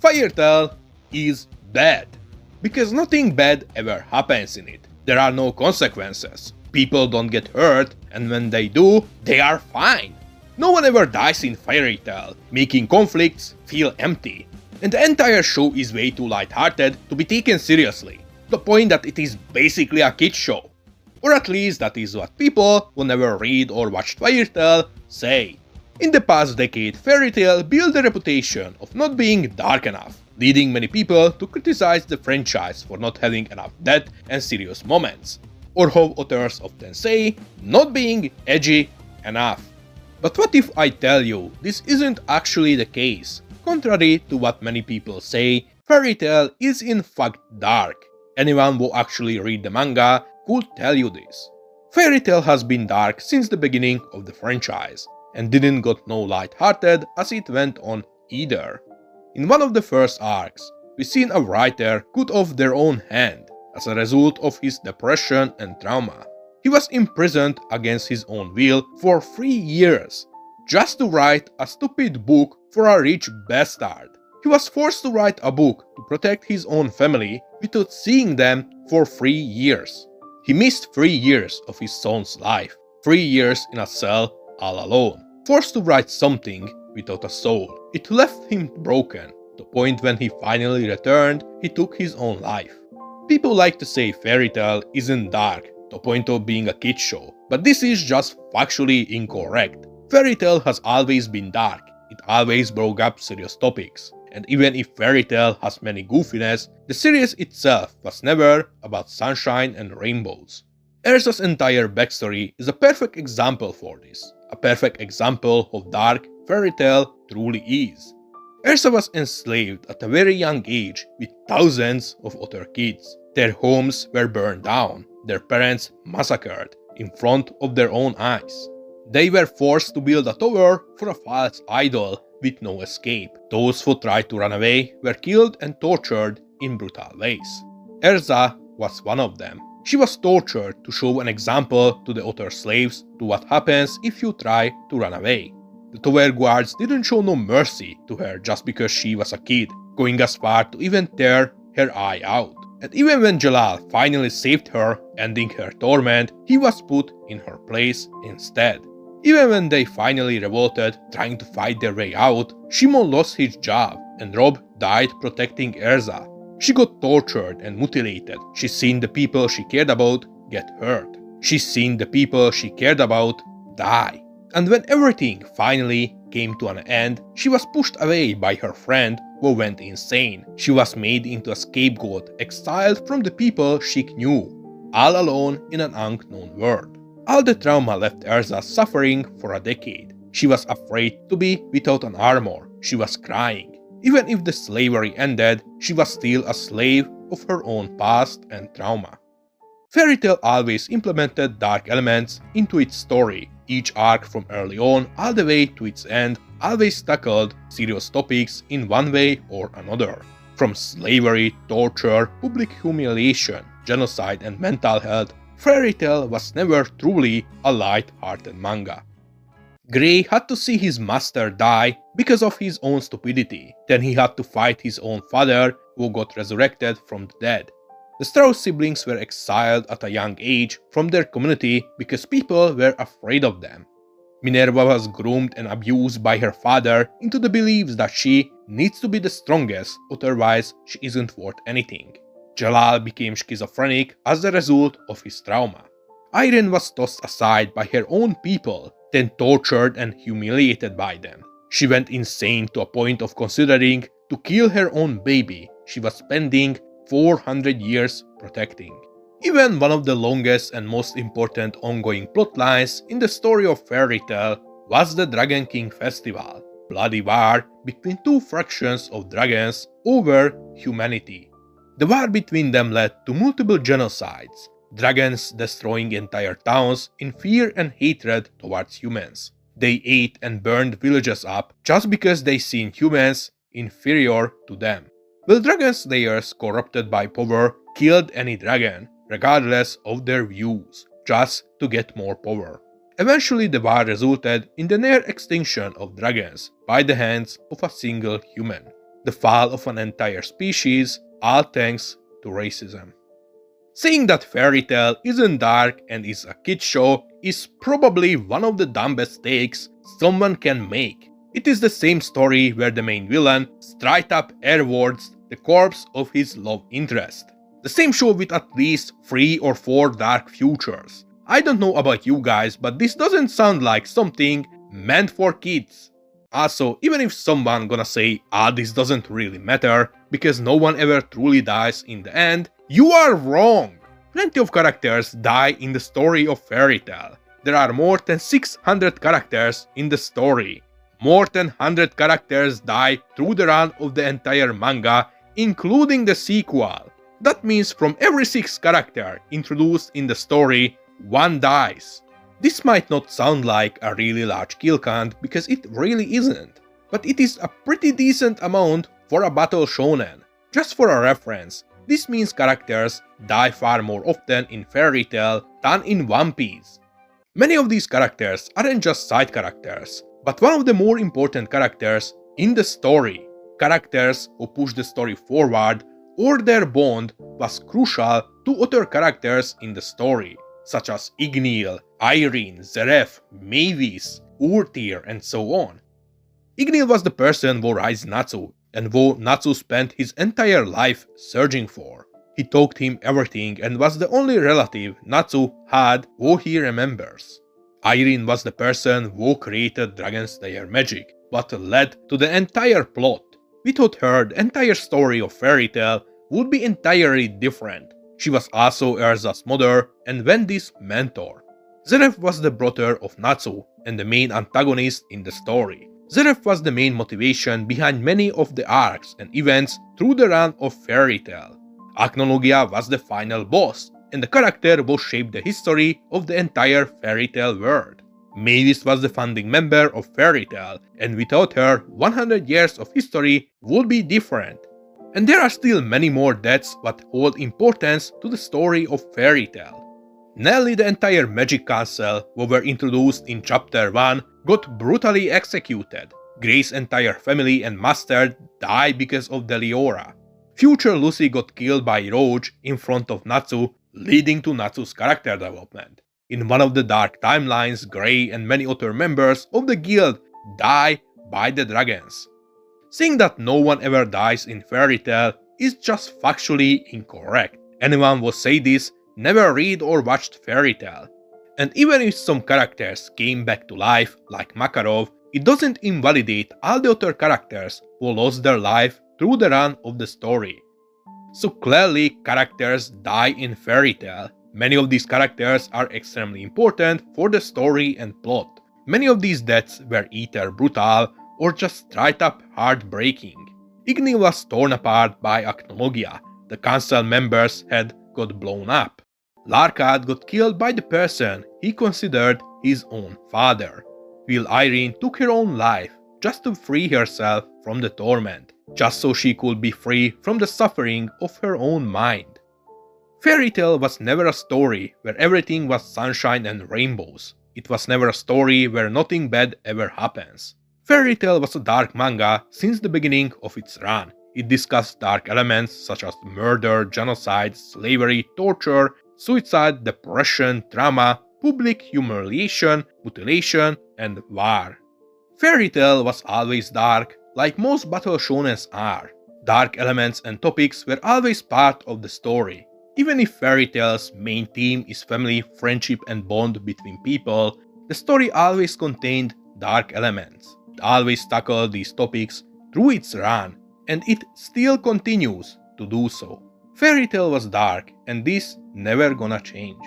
Fairy Tail is bad. Because nothing bad ever happens in it. There are no consequences. People don't get hurt, and when they do, they are fine. No one ever dies in Fairy Tail, making conflicts feel empty. And the entire show is way too lighthearted to be taken seriously. The point that it is basically a kids show. Or at least that is what people who never read or watched Fairy Tail say. In the past decade, Fairy Tail built a reputation of not being dark enough, leading many people to criticize the franchise for not having enough depth and serious moments, or how authors often say, not being edgy enough. But what if I tell you this isn't actually the case? Contrary to what many people say, Fairy Tail is in fact dark. Anyone who actually read the manga could tell you this. Fairy Tail has been dark since the beginning of the franchise, and didn't got no light-hearted as it went on either. In one of the first arcs, we seen a writer cut off their own hand as a result of his depression and trauma. He was imprisoned against his own will for 3 years, just to write a stupid book for a rich bastard. He was forced to write a book to protect his own family without seeing them for 3 years. He missed 3 years of his son's life, 3 years in a cell all alone, forced to write something without a soul. It left him broken. The point when he finally returned, he took his own life. People like to say Fairy Tail isn't dark, the point of being a kids show, but this is just factually incorrect. Fairy Tail has always been dark. It always broke up serious topics. And even if Fairy Tail has many goofiness, the series itself was never about sunshine and rainbows. Erza's entire backstory is a perfect example for this. A perfect example of dark Fairy Tail truly is. Erza was enslaved at a very young age with thousands of other kids. Their homes were burned down, their parents massacred in front of their own eyes. They were forced to build a tower for a false idol with no escape. Those who tried to run away were killed and tortured in brutal ways. Erza was one of them. She was tortured to show an example to the other slaves to what happens if you try to run away. The tower guards didn't show no mercy to her just because she was a kid, going as far to even tear her eye out. And even when Jalal finally saved her, ending her torment, he was put in her place instead. Even when they finally revolted, trying to fight their way out, Shimon lost his job, and Rob died protecting Erza. She got tortured and mutilated. She's seen the people she cared about get hurt. She's seen the people she cared about die. And when everything finally came to an end, she was pushed away by her friend who went insane. She was made into a scapegoat, exiled from the people she knew, all alone in an unknown world. All the trauma left Erza suffering for a decade. She was afraid to be without an armor. She was crying. Even if the slavery ended, she was still a slave of her own past and trauma. Fairy Tail always implemented dark elements into its story. Each arc from early on all the way to its end always tackled serious topics in one way or another. From slavery, torture, public humiliation, genocide and mental health, Fairy Tail was never truly a light-hearted manga. Gray had to see his master die because of his own stupidity. Then he had to fight his own father, who got resurrected from the dead. The Strauss siblings were exiled at a young age from their community because people were afraid of them. Minerva was groomed and abused by her father into the beliefs that she needs to be the strongest, otherwise she isn't worth anything. Jalal became schizophrenic as a result of his trauma. Irene was tossed aside by her own people, then tortured and humiliated by them. She went insane to a point of considering to kill her own baby she was spending 400 years protecting. Even one of the longest and most important ongoing plotlines in the story of Fairy Tail was the Dragon King Festival, bloody war between two factions of dragons over humanity. The war between them led to multiple genocides, dragons destroying entire towns in fear and hatred towards humans. They ate and burned villages up just because they seen humans inferior to them. While dragon slayers corrupted by power killed any dragon, regardless of their views, just to get more power. Eventually the war resulted in the near extinction of dragons by the hands of a single human. the fall of an entire species, all thanks to racism. Saying that Fairy Tail isn't dark and is a kid's show is probably one of the dumbest takes someone can make. It is the same story where the main villain straight up airwords the corpse of his love interest. The same show with at least 3 or 4 dark futures. I don't know about you guys, but this doesn't sound like something meant for kids. Also, even if someone gonna say, this doesn't really matter, because no one ever truly dies in the end, you are wrong! Plenty of characters die in the story of Fairy Tail. There are more than 600 characters in the story. More than 100 characters die through the run of the entire manga, including the sequel. That means from every 6 characters introduced in the story, 1 dies. This might not sound like a really large kill count because it really isn't, but it is a pretty decent amount for a battle shonen. Just for a reference, this means characters die far more often in Fairy Tail than in One Piece. Many of these characters aren't just side characters, but one of the more important characters in the story. Characters who push the story forward or their bond was crucial to other characters in the story, such as Igneel, Irene, Zeref, Mavis, Urtir, and so on. Igneel was the person who raised Natsu, and who Natsu spent his entire life searching for. He taught him everything and was the only relative Natsu had who he remembers. Irene was the person who created Dragon Slayer magic, but led to the entire plot. Without her, the entire story of Fairy Tail would be entirely different. She was also Erza's mother and Wendy's mentor. Zeref was the brother of Natsu and the main antagonist in the story. Zeref was the main motivation behind many of the arcs and events through the run of Fairy Tail. Acnologia was the final boss, and the character who shaped the history of the entire Fairy Tail world. Mavis was the founding member of Fairy Tail, and without her, 100 years of history would be different. And there are still many more deaths that hold importance to the story of Fairy Tail. Nearly the entire Magic Council, who were introduced in Chapter 1, got brutally executed. Grace's entire family and master died because of the Leora. Future Lucy got killed by Roach in front of Natsu, leading to Natsu's character development. In one of the dark timelines, Grey and many other members of the guild die by the dragons. Saying that no one ever dies in Fairy Tail is just factually incorrect. Anyone who say this never read or watched Fairy Tail. And even if some characters came back to life, like Makarov, it doesn't invalidate all the other characters who lost their life through the run of the story. So clearly characters die in Fairy Tail. Many of these characters are extremely important for the story and plot. Many of these deaths were either brutal or just straight up heartbreaking. Igneel was torn apart by Acnologia. The council members' head got blown up. Larkad got killed by the person he considered his own father, while Irene took her own life just to free herself from the torment, just so she could be free from the suffering of her own mind. Fairy Tail was never a story where everything was sunshine and rainbows. It was never a story where nothing bad ever happens. Fairy Tail was a dark manga since the beginning of its run. It discussed dark elements such as murder, genocide, slavery, torture, suicide, depression, trauma, public humiliation, mutilation, and war. Fairy Tail was always dark, like most battle shonens are. Dark elements and topics were always part of the story. Even if Fairy Tail's main theme is family, friendship, and bond between people, the story always contained dark elements. It always tackled these topics through its run, and it still continues to do so. Fairy Tail was dark, and this never gonna change.